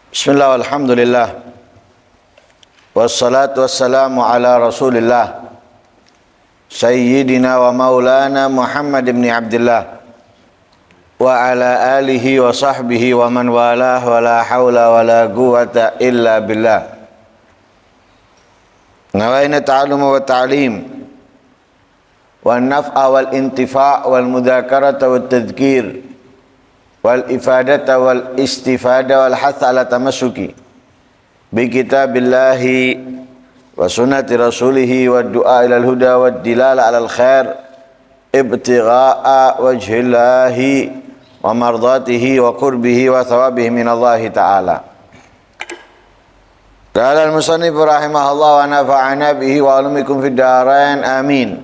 Bismillah, alhamdulillah, wassalatu wassalamu ala rasulillah Sayyidina wa maulana Muhammad ibn Abdullah wa ala alihi wa sahbihi wa man walah wa la hawla wa la quwata illa billah. Nawaina ta'alluma wa ta'lim wa naf'a wal intifa' wal mudhakarata wa tadhkir wal ifadata wal istifada wal hath ala tamassuki bi kitabillahi wa sunnati rasulihi wa du'a ilal huda wa dilala alal khair ibtigha'a wajhillahi wa mardatihi wa qurbihi wa thawabihi minallahi ta'ala. Qala al-musannif rahimahullah wa nafa'ana bihi wa alumikum fid darain amin.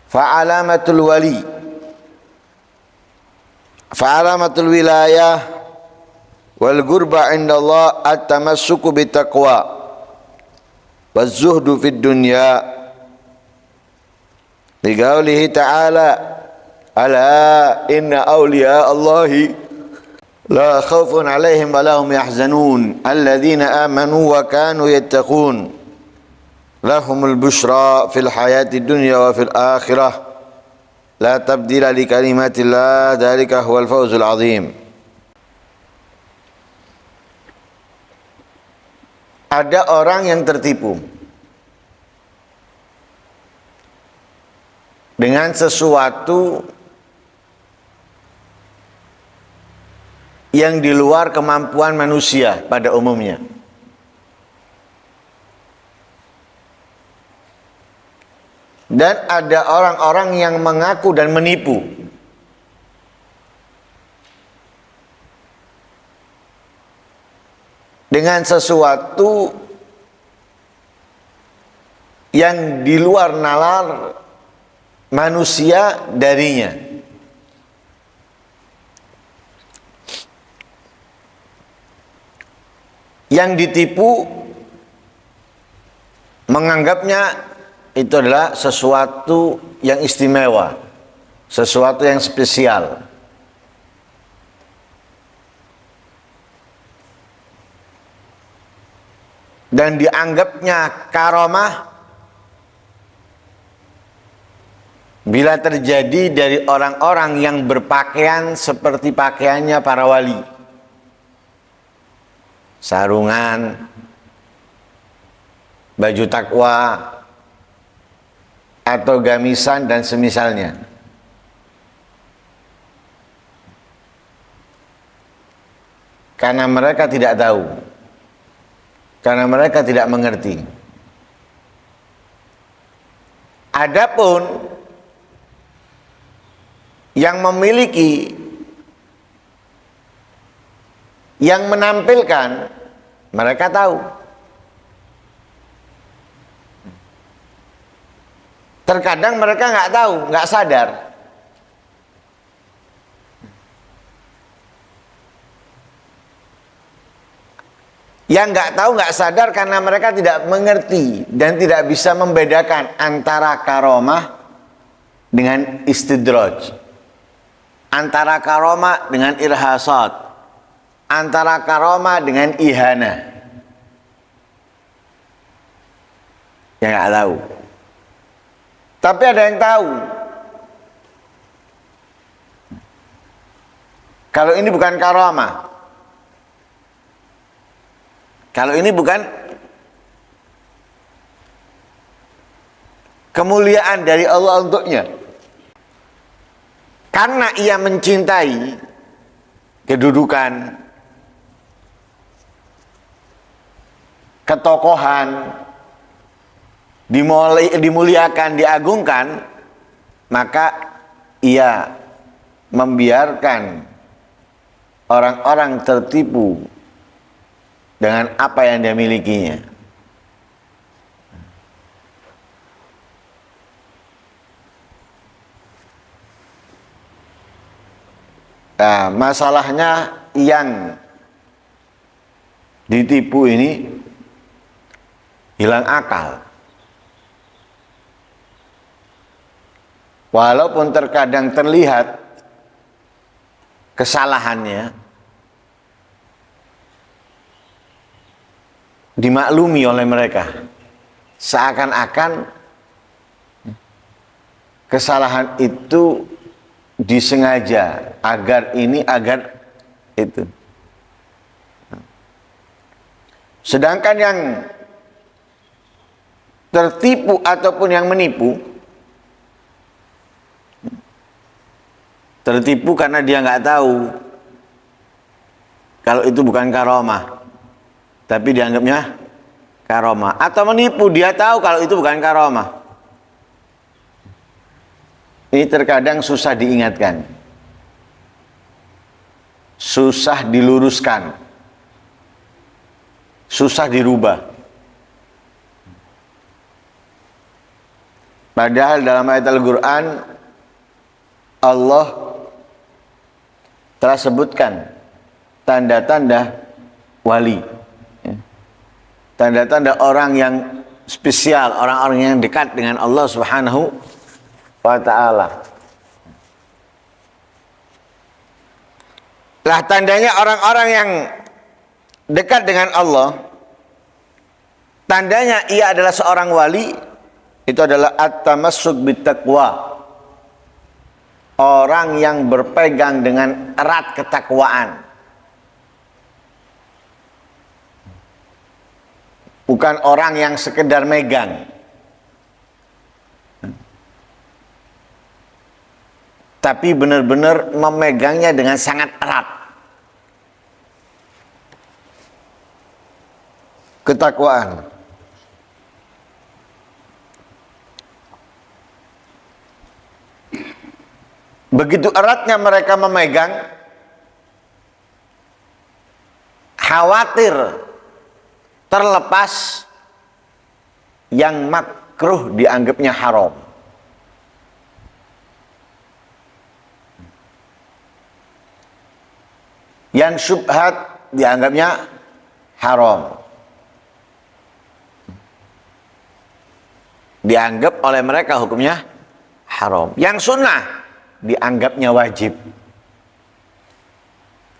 Fa'alamatul wali, fa'alamatul wilayah wal gurba indallah at-tamassuku bitaqwa waz-zuhdu fid dunya liqaulihi ta'ala ala inna awliya Allahi la khawfun 'alaihim wa lahum yahzanun alladhina amanu wa kanu yattaqun lahumul bushra fil hayati dunya wa fil akhirah la tabdila li kalimatillah dzalika huwal fawzul azim. Ada orang yang tertipu dengan sesuatu yang di luar kemampuan manusia pada umumnya. Dan ada orang-orang yang mengaku dan menipu dengan sesuatu yang di luar nalar manusia darinya. Yang ditipu menganggapnya itu adalah sesuatu yang istimewa, sesuatu yang spesial. Dan dianggapnya karamah bila terjadi dari orang-orang yang berpakaian seperti pakaiannya para wali. Sarungan, baju takwa, atau gamisan dan semisalnya. Karena mereka tidak tahu, karena mereka tidak mengerti. Adapun yang memiliki, yang menampilkan, mereka tahu. Terkadang mereka nggak tahu, nggak sadar. Yang nggak tahu, nggak sadar karena mereka tidak mengerti dan tidak bisa membedakan antara karomah dengan istidraj, antara karomah dengan irhasat, antara karomah dengan ihana. Yang nggak tahu. Tapi ada yang tahu. Kalau ini bukan karamah, kalau ini bukan kemuliaan dari Allah untuknya, karena ia mencintai kedudukan, ketokohan, dimuliakan, diagungkan, maka ia membiarkan orang-orang tertipu dengan apa yang dia milikinya. Nah, masalahnya yang ditipu ini hilang akal. Walaupun terkadang terlihat kesalahannya, dimaklumi oleh mereka. Seakan-akan kesalahan itu disengaja agar ini agar itu. Sedangkan yang tertipu ataupun yang menipu, tertipu karena dia nggak tahu kalau itu bukan karomah, tapi dianggapnya karomah. Atau menipu, dia tahu kalau itu bukan karomah. Ini terkadang susah diingatkan, susah diluruskan, susah dirubah. Padahal dalam ayat Al-Quran Allah telah sebutkan tanda-tanda wali, tanda-tanda orang yang spesial, orang-orang yang dekat dengan Allah Subhanahu wa ta'ala. Lah tandanya orang-orang yang dekat dengan Allah, tandanya ia adalah seorang wali, itu adalah at-tamassuk bittaqwa. Orang yang berpegang dengan erat ketakwaan. Bukan orang yang sekedar megang. Tapi benar-benar memegangnya dengan sangat erat. Ketakwaan. Begitu eratnya mereka memegang, khawatir terlepas yang makruh dianggapnya haram. Yang syubhat dianggapnya haram. Dianggap oleh mereka hukumnya haram. Yang sunnah dianggapnya wajib.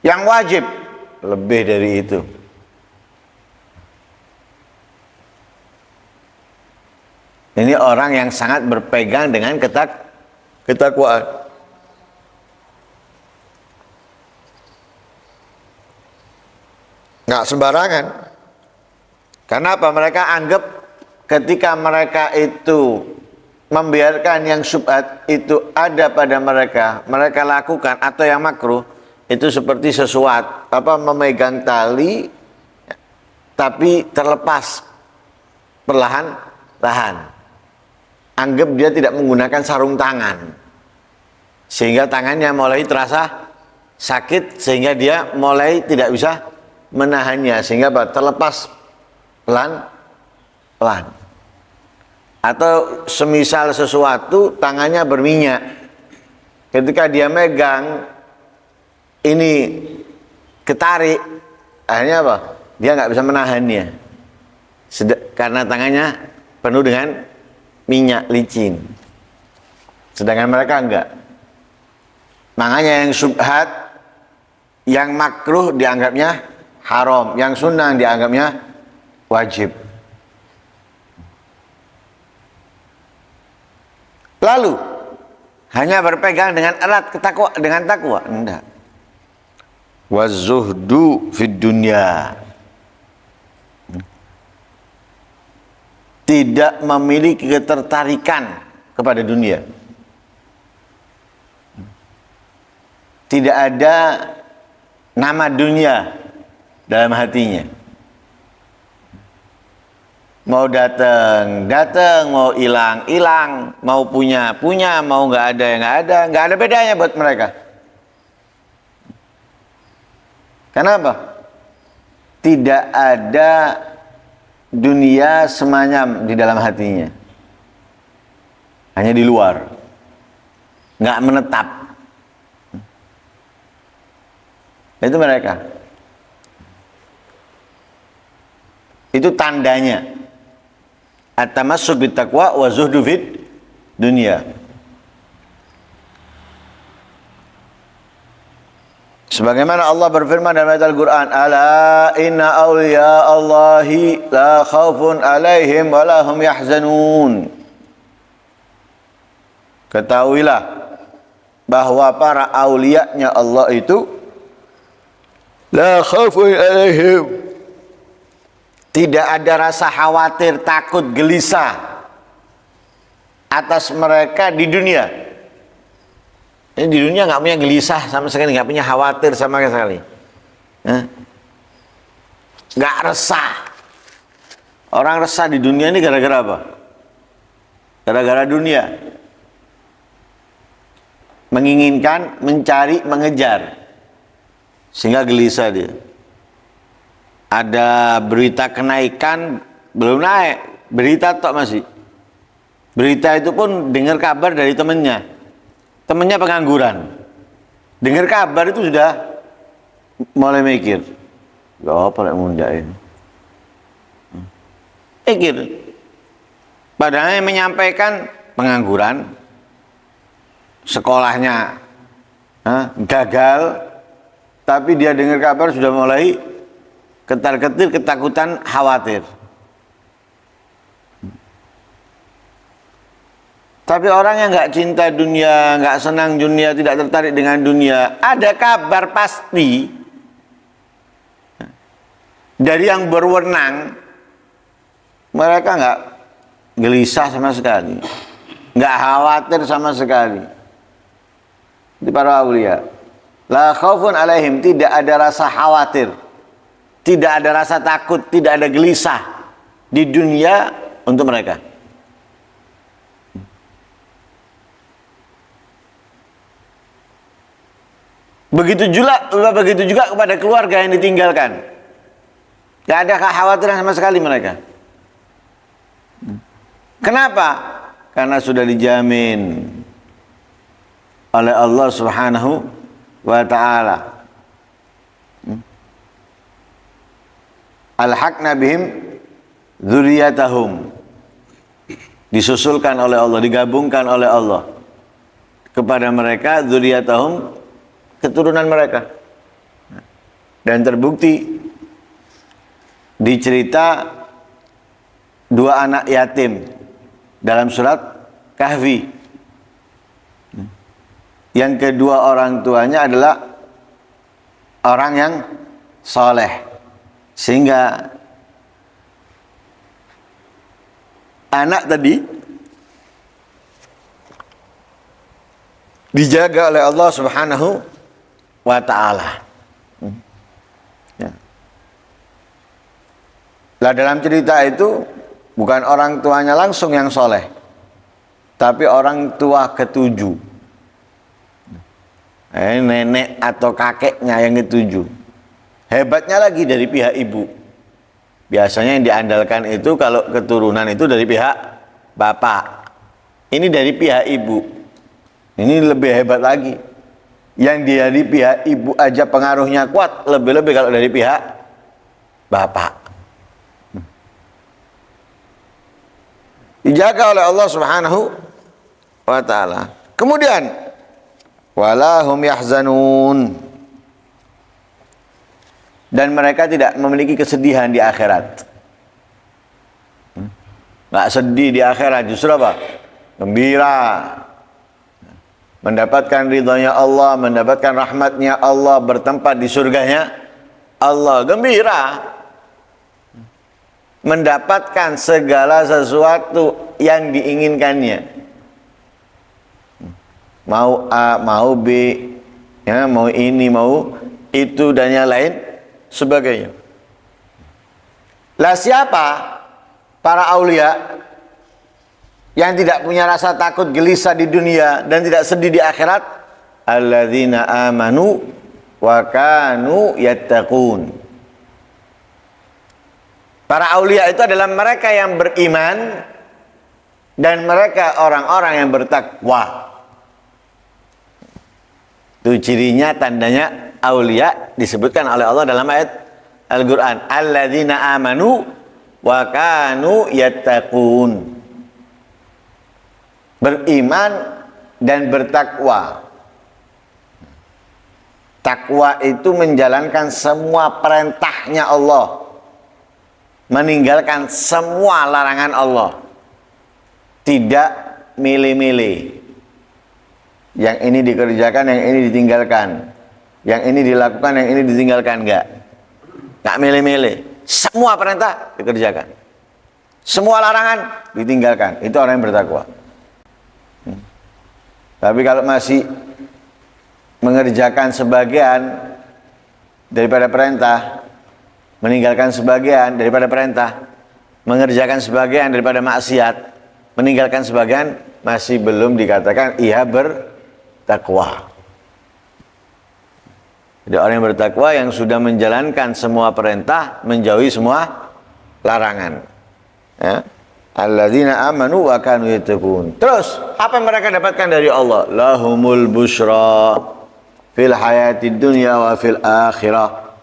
Yang wajib lebih dari itu. Ini orang yang sangat berpegang dengan ketakwaan. Nggak sembarangan. Karena apa? Mereka anggap ketika mereka itu membiarkan yang syubhat itu ada pada mereka, mereka lakukan atau yang makruh, itu seperti sesuatu memegang tali tapi terlepas perlahan-lahan. Anggap dia tidak menggunakan sarung tangan, sehingga tangannya mulai terasa sakit, sehingga dia mulai tidak bisa menahannya, sehingga terlepas pelan-pelan. Atau semisal sesuatu tangannya berminyak, ketika dia megang ini ketarik, akhirnya apa? Dia nggak bisa menahannya karena tangannya penuh dengan minyak licin. Sedangkan mereka enggak. Makanya yang syubhat, yang makruh dianggapnya haram, yang sunnah dianggapnya wajib. Lalu hanya berpegang dengan erat dengan takwa, enggak. Wazuhdu fid dunya, tidak memiliki ketertarikan kepada dunia. Tidak ada nama dunia dalam hatinya. Mau datang, mau hilang, mau punya, mau nggak ada bedanya buat mereka. Kenapa? Tidak ada dunia semanyam di dalam hatinya, hanya di luar, nggak menetap. Itu mereka. Itu tandanya. At-tamassuk bittaqwa wa zuhdu fid dunya. Sebagaimana Allah berfirman dalam ayat Al-Quran, Ala inna awliya Allahi la khawfun alaihim wa lahum yahzanun. Ketahuilah bahwa para aulianya Allah itu la khawfun alaihim, tidak ada rasa khawatir, takut, gelisah atas mereka di dunia. Ini di dunia nggak punya gelisah sama sekali, nggak punya khawatir sama sekali, nggak resah. Orang resah di dunia ini gara-gara apa? Gara-gara dunia, menginginkan, mencari, mengejar, sehingga gelisah dia. Ada berita kenaikan, belum naik, berita tok masih. Berita itu pun dengar kabar dari temannya. Temennya pengangguran, dengar kabar itu sudah mulai mikir, gak apa lek munjain. Mikir. Padahal yang menyampaikan pengangguran, sekolahnya gagal, tapi dia dengar kabar sudah mulai ketar-ketir, ketakutan, khawatir. Tapi orang yang nggak cinta dunia, nggak senang dunia, tidak tertarik dengan dunia, ada kabar pasti dari yang berwenang, mereka nggak gelisah sama sekali, nggak khawatir sama sekali. Di para aulia, la khaufun alaihim, tidak ada rasa khawatir, tidak ada rasa takut, tidak ada gelisah di dunia untuk mereka. Begitu juga kepada keluarga yang ditinggalkan. Tidak ada kekhawatiran sama sekali mereka. Kenapa? Karena sudah dijamin oleh Allah Subhanahu wa ta'ala. Alhaqna bihim dzurriyyatahum. Disusulkan oleh Allah, digabungkan oleh Allah kepada mereka dzurriyyatahum, keturunan mereka. Dan terbukti di cerita dua anak yatim dalam surat Kahfi. Yang kedua orang tuanya adalah orang yang soleh, sehingga anak tadi dijaga oleh Allah Subhanahu wa ta'ala. Ya. Lah dalam cerita itu bukan orang tuanya langsung yang soleh, tapi orang tua ketujuh, nenek atau kakeknya yang ketujuh. Hebatnya lagi dari pihak ibu. Biasanya yang diandalkan itu kalau keturunan itu dari pihak bapak. Ini dari pihak ibu. Ini lebih hebat lagi. Yang dari pihak ibu aja pengaruhnya kuat, lebih-lebih kalau dari pihak bapak. Dijaga oleh Allah Subhanahu wa ta'ala. Kemudian walahum yahzanun, dan mereka tidak memiliki kesedihan di akhirat. Nggak sedih di akhirat, justru apa? Gembira. Mendapatkan ridhonya Allah, mendapatkan rahmatnya Allah, bertempat di surganya Allah, gembira. Mendapatkan segala sesuatu yang diinginkannya. Mau A, mau B, ya, mau ini, mau itu, dan yang lain sebagainya. Lah siapa para aulia yang tidak punya rasa takut gelisah di dunia dan tidak sedih di akhirat? Alladzina amanu wa kanu yattaqun. Para aulia itu adalah mereka yang beriman dan mereka orang-orang yang bertakwa. Itu cirinya, tandanya aulia disebutkan oleh Allah dalam ayat Al-Quran. Alladzina amanu wa kanu yattaqun. Beriman dan bertakwa. Takwa itu menjalankan semua perintahnya Allah, meninggalkan semua larangan Allah, tidak milih-milih. Yang ini dikerjakan, yang ini ditinggalkan, yang ini dilakukan, yang ini ditinggalkan, enggak milih-milih. Semua perintah dikerjakan, semua larangan ditinggalkan. Itu orang yang bertakwa. Tapi kalau masih mengerjakan sebagian daripada perintah, meninggalkan sebagian daripada perintah, mengerjakan sebagian daripada maksiat, meninggalkan sebagian, masih belum dikatakan ia bertakwa. Jadi orang yang bertakwa yang sudah menjalankan semua perintah, menjauhi semua larangan. Ya. Alladzina amanu wa kanu yattaqun. Terus apa yang mereka dapatkan dari Allah? Lahumul busyra fil hayatid dunya wa fil akhirah.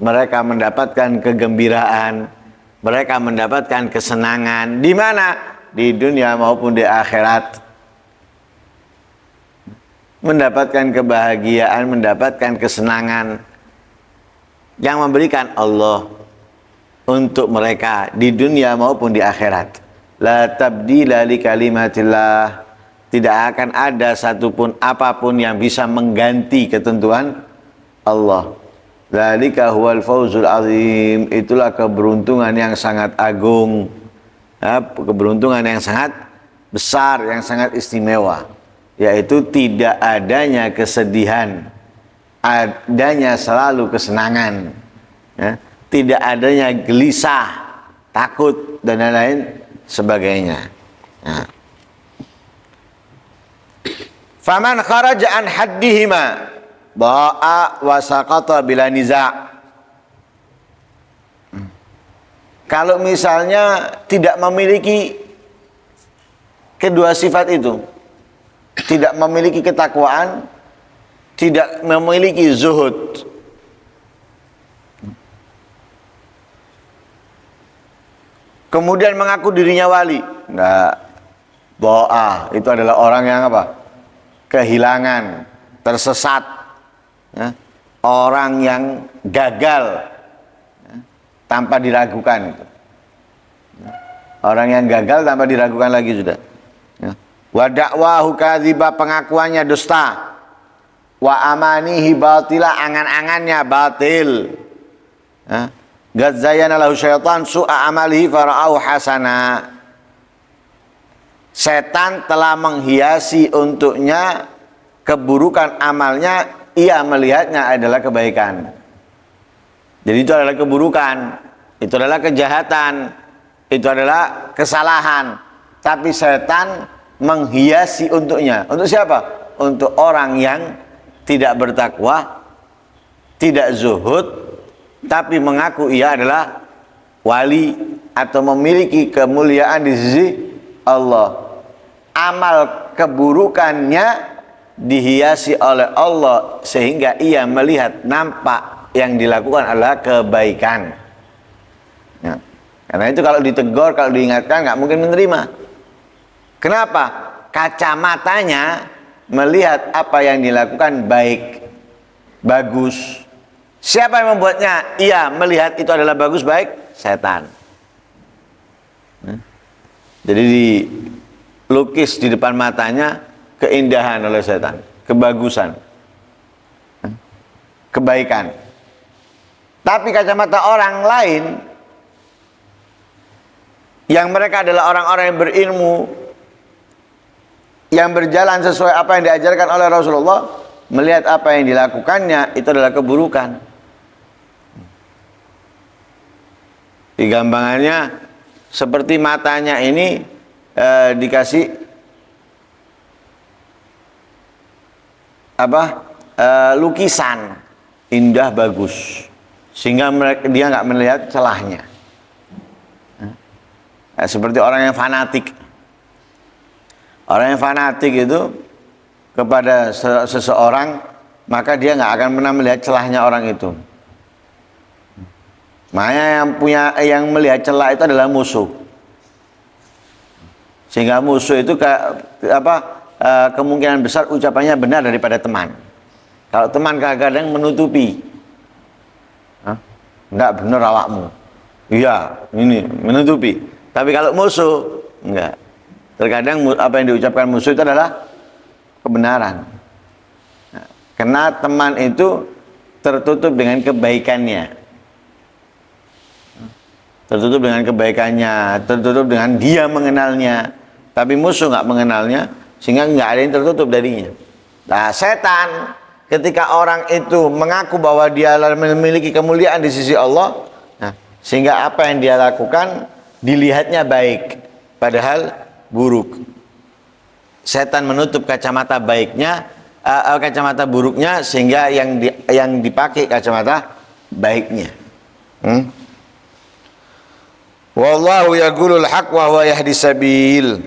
Mereka mendapatkan kegembiraan, mereka mendapatkan kesenangan. Di mana? Di dunia maupun di akhirat. Mendapatkan kebahagiaan, mendapatkan kesenangan yang memberikan Allah untuk mereka di dunia maupun di akhirat. La tabdila li kalimatillah. Tidak akan ada satupun apapun yang bisa mengganti ketentuan Allah. Dzalika huwal fawzul azim. Itulah keberuntungan yang sangat agung. Ya, keberuntungan yang sangat besar, yang sangat istimewa. Yaitu tidak adanya kesedihan, adanya selalu kesenangan. Ya, tidak adanya gelisah, takut dan lain-lain sebagainya. Nah. Faman kharaja an haddihima ba'a wa saqata bila niza'. Kalau misalnya tidak memiliki kedua sifat itu, tidak memiliki ketakwaan, tidak memiliki zuhud, kemudian mengaku dirinya wali, enggak. Ba'a itu adalah orang yang apa? Kehilangan, tersesat, ya. Orang yang gagal, ya, tanpa diragukan. Orang yang gagal tanpa diragukan lagi sudah. Ya. Wa da'wahu kadziba, pengakuannya dusta. Wa amanihi batila, angan-angannya batil. Ya. Qad zayyana lahu syaitan su'a amalihi fara'ahu hasana. Setan telah menghiasi untuknya keburukan amalnya, ia melihatnya adalah kebaikan. Jadi itu adalah keburukan, itu adalah kejahatan, itu adalah kesalahan. Tapi setan menghiasi untuknya. Untuk siapa? Untuk orang yang tidak bertakwa, tidak zuhud, tapi mengaku ia adalah wali atau memiliki kemuliaan di sisi Allah. Amal keburukannya dihiasi oleh Allah sehingga ia melihat nampak yang dilakukan adalah kebaikan. Ya. Karena itu kalau ditegur, kalau diingatkan nggak mungkin menerima. Kenapa? Kacamatanya melihat apa yang dilakukan baik, bagus. Siapa yang membuatnya? Ia melihat itu adalah bagus, baik, setan. Jadi dilukis di depan matanya keindahan oleh setan, kebagusan, kebaikan. Tapi kacamata orang lain yang mereka adalah orang-orang yang berilmu, yang berjalan sesuai apa yang diajarkan oleh Rasulullah, melihat apa yang dilakukannya itu adalah keburukan. Gampangannya seperti matanya ini dikasih lukisan indah bagus sehingga dia nggak melihat celahnya. Seperti orang yang fanatik. Orang yang fanatik itu kepada seseorang, maka dia nggak akan pernah melihat celahnya orang itu. Makanya yang melihat celah itu adalah musuh. Sehingga musuh itu kemungkinan besar ucapannya benar daripada teman. Kalau teman kadang-kadang menutupi. Hah? Enggak bener awakmu. Iya, ini menutupi. Tapi kalau musuh, enggak. Terkadang apa yang diucapkan musuh itu adalah kebenaran. Nah, karena teman itu tertutup dengan kebaikannya. Tertutup dengan kebaikannya, tertutup dengan dia mengenalnya. Tapi musuh nggak mengenalnya, sehingga nggak ada yang tertutup darinya. Nah, setan ketika orang itu mengaku bahwa dia memiliki kemuliaan di sisi Allah, nah, sehingga apa yang dia lakukan dilihatnya baik, padahal buruk. Setan menutup kacamata baiknya, kacamata buruknya, sehingga yang dipakai kacamata baiknya. Wallahu yaqulul haq wa huwa yahdi sabil.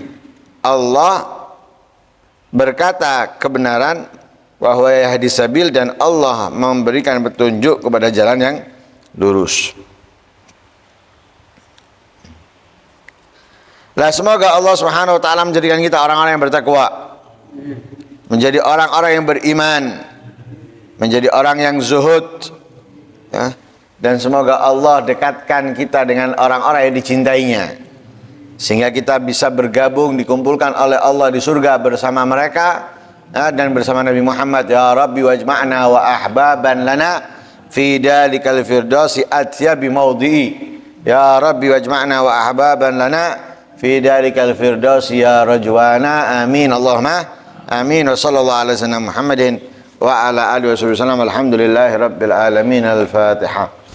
Allah berkata kebenaran, wa huwa yahdi sabil, dan Allah memberikan petunjuk kepada jalan yang lurus. Lah semoga Allah Subhanahu wa taala menjadikan kita orang-orang yang bertakwa, menjadi orang-orang yang beriman, menjadi orang yang zuhud, ya. Dan semoga Allah dekatkan kita dengan orang-orang yang dicintainya, sehingga kita bisa bergabung, dikumpulkan oleh Allah di surga bersama mereka, ya, dan bersama Nabi Muhammad. Ya Rabbi wajma'na wa ahbaban lana fi dalikal firdausi atyabi maudhi'i. Ya Rabbi wajma'na wa ahbaban lana fi dalikal firdausi ya rajwana. Amin Allahumma amin. Wa sallallahu ala sayyidina Muhammadin wa ala alihi wasallam. Alhamdulillahi rabbil alamin. Al-Fatihah.